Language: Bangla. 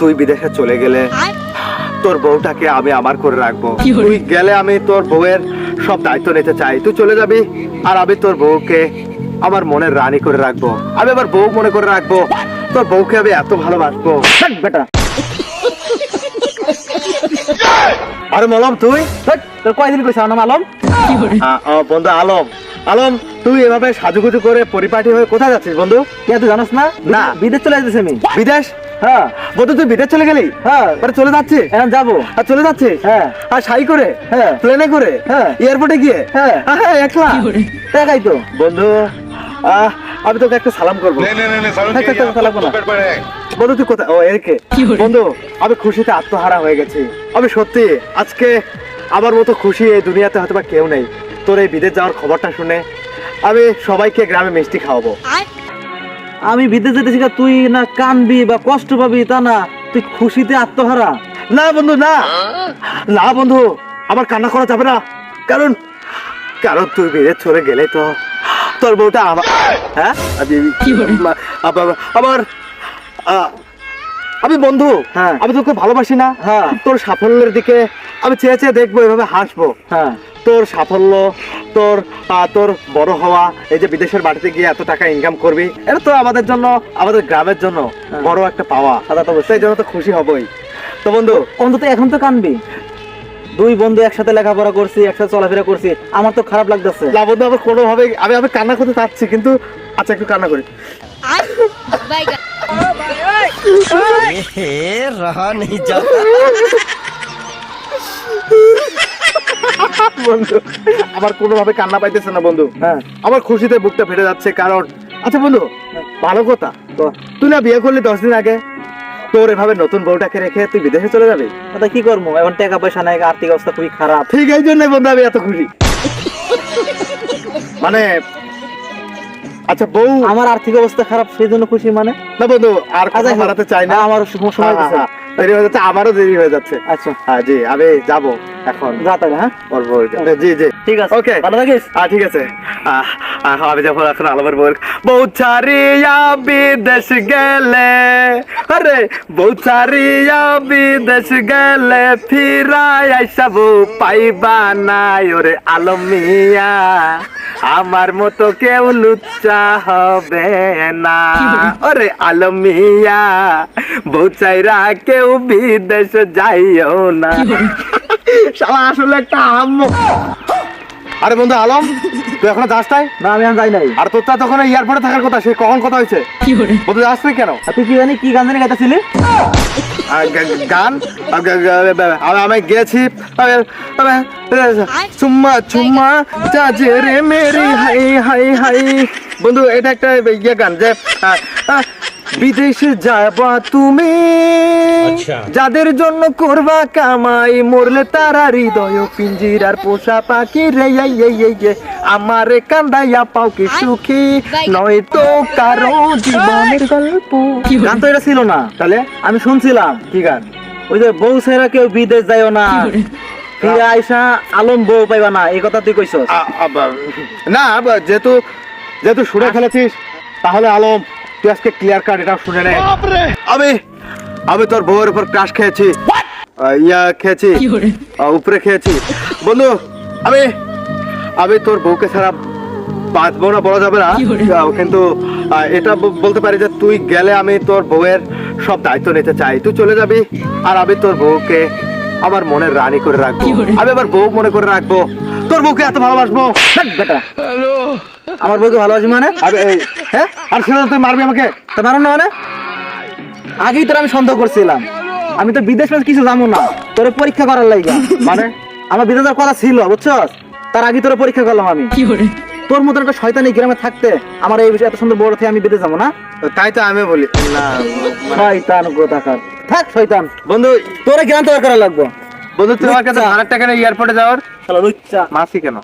তুই বিদেশে চলে গেলে তোর বউটাকে আমি আমার করে রাখবো। তুই গেলে আমি তোর বউয়ের সব দায়িত্ব নিতে চাই। তুই চলে যাবি আর আমি তোর বউকে আমার মনের রানী করে রাখবো। আমি আবার বউ মনে করে রাখবো। তোর বউকে আমি এত ভালোবাসবো। বেটা আরে মলম তুই তোর কয়দিন কইছ নাম আলম? বন্ধু আলম, আলম তুই এভাবে সাজুগুজু করে পরিপাটি হয়ে কোথায় যাচ্ছিস বন্ধু? কে তুই জানোস না? না। বিদেশ চলে যেতেছি আমি। বিদেশ? হ্যাঁ বন্ধু তুই বিদেশ চলে গেলি? হ্যাঁ মানে চলে যাচ্ছিস? এখন যাবো। আর চলে যাচ্ছিস? হ্যাঁ আর শাড়ি করে? হ্যাঁ প্লেনে করে? হ্যাঁ এয়ারপোর্টে গিয়ে? হ্যাঁ হ্যাঁ একলা? দেখাই তো বন্ধু আমি তোকে একটা সালাম করবো। চালাবো না। বন্ধু তুই কোথায়? ও এরকে বন্ধু আমি খুশিতে আত্মহারা হয়ে গেছি। আমি সত্যি আজকে আমার মতো খুশি এই দুনিয়াতে হয়তো বা কেউ নেই। তোর এই বিদেশ যাওয়ার খবরটা শুনে আমি সবাইকে গ্রামে মিষ্টি খাওয়াবো। আমি বিদেশ যেতেছি, তুই না কানবি বা কষ্ট পাবি তা না, তুই খুশিতে আত্মহারা। না বন্ধু না, না বন্ধু আমার কান্না করা যাবে না। কারণ কারণ তুই বিদেশ চলে গেলে তো তোর বউটা আমার হ্যাঁ আবার আমি বন্ধু হ্যাঁ আমি তোকে ভালোবাসি না। হ্যাঁ তোর সাফল্যের দিকে আমি চেয়ে চেয়ে দেখবো, এভাবে হাসবো। হ্যাঁ তোর সাফল্য, তোর তোর বড় হওয়া, এই যে বিদেশের বাড়িতে গিয়ে এত টাকা ইনকাম করবি, এটা তো আমাদের জন্য, আমাদের গ্রামের জন্য বড় একটা পাওয়া। সাদা তো সেই জন্য তো খুশি হবই। তো বন্ধু অন্তত এখন তো কানবি। দুই বন্ধু একসাথে লেখাপড়া করছি, একসাথে চলাফেরা করছি, আমার তো খারাপ লাগতেছে। না বন্ধু আমার কোনোভাবে আমি কান্না করতে চাচ্ছি, কিন্তু আচ্ছা একটু কান্না করি। रहा नहीं जाता। বন্ধু আমার কোনোভাবে কান্না পাইতেছে না বন্ধু। হ্যাঁ আমার খুশিতে বুকটা ফেটে যাচ্ছে। কারণ আচ্ছা বন্ধু ভালো কথা, তো তুই না বিয়ে করলি 10 দিন আগে, তোর এভাবে নতুন বউটাকে রেখে তুই বিদেশে চলে যাবি? তা কি করবো, এখন টাকা পয়সা নাই, আর্থিক অবস্থা খুবই খারাপ। ঠিক এই জন্যই বন্ধু আমি এত খুশি। মানে আচ্ছা বউ আমার আর্থিক অবস্থা খারাপ, সেই জন্য খুশি মানে? না বন্ধু আর কথা আচ্ছা, বাড়াতে চাই না। আমার সময় হয়েছে। দেরি হয়ে যাচ্ছে, আমারও দেরি হয়ে যাচ্ছে। আচ্ছা হ্যাঁ জি আমি যাবো এখন। যা তাহলে। হ্যাঁ ওর বউটা জি জি ঠিক আছে, ওকে ভালো থাকিস। ঠিক আছে। আমি যখন এখন আলমের বউ ছাড়িয়া বিদেশ গেলে, আরে বউ ছাড়িয়া বিদেশ গেলে ফিরাই আইসা বউ পাইবা নাই। ওরে আলম মিয়া আমার মতো কেউ লুচ্চা হবে না। ওরে আলম মিয়া বউ চাইরা কেউ বিদেশ যাইও না। শালা আসলে একটা আম্মু। আরে বন্ধু আলম তুই এখনো যাস নাই? না আমি আর যাই নাই। আর তোর তো তখন এয়ারপোর্টে থাকার কথা, সে কখন কথা হয়েছে? বন্ধু যাস নাই কেন? তুই কি জানি কি গান জানি গাইতেছিলি? গান আমি গেছি চুম্মা চুম্মা চাচে রে মেরি হাই হাই হাই। বন্ধু এটা একটা ইয়ে গান যে বিদেশে যাবা তুমি যাদের জন্য করবা কামাই, মরলে তারা হৃদয় পিঞ্জিরার পোষা পাখি রে আমারে কান্দাইয়া পাও কি সুখী নয় তো কারো জীবনের গল্প। গান তো এটা ছিল না, তাহলে আমি শুনছিলাম। কি গান? ওই যে বউ ছেড়া কেউ বিদেশ যাইও না, ফিরে আইসা আলম বউ পাইবা না, এই কথা তুই কইছস? না যেহেতু যেহেতু শুনে ফেলেছিস তাহলে আলম তুই আজকে ক্লিয়ার কাট এটা শুনে নে। আমি তোর বউয়ের উপর ক্রাশ খেয়েছি, ইয়া খেয়েছি, উপরে খেয়েছি। বন্ধু আমি তোর বউকে ছাড়া বাঁচবো না বলা যাবে না, কিন্তু এটা বলতে পারি যে তুই গেলে আমি তোর বউয়ের সব দায়িত্ব নিতে চাই। তুই চলে যাবি আর আমি তোর বউকে আমার মনের রানী করে রাখবো। আমি আবার বউ মনে করে রাখবো। তোর বউকে এত ভালোবাসবো। বেটা আমার বউকে ভালোবাসি মানে? হ্যাঁ আর সেটা তুই মারবি আমাকে? তা মারো না মানে? আগেই তোর আমি সন্দেহ করছিলাম। আমি তো বিদেশ কিছু জানো না, তোর পরীক্ষা করার লাগা। মানে আমার বিদেশ যাওয়ার কথা ছিল বুঝছস, তার আগে তোর পরীক্ষা করলাম আমি। তোর মতন একটা শয়তানি গ্রামে থাকতে আমার এই বিষয়ে এত সুন্দর বড় থেকে আমি বিদেশ যাবো না? তাই তো আমি বলি না শয়তান কোথাকার, থাক শয়তান। বন্ধু তোর জ্ঞান তৈরি করা লাগবো। বন্ধু তুই আমার কাছে 1000 টাকা নিয়ে এয়ারপোর্টে যাওয়ার চলো লুচ্চা মাসি কেন?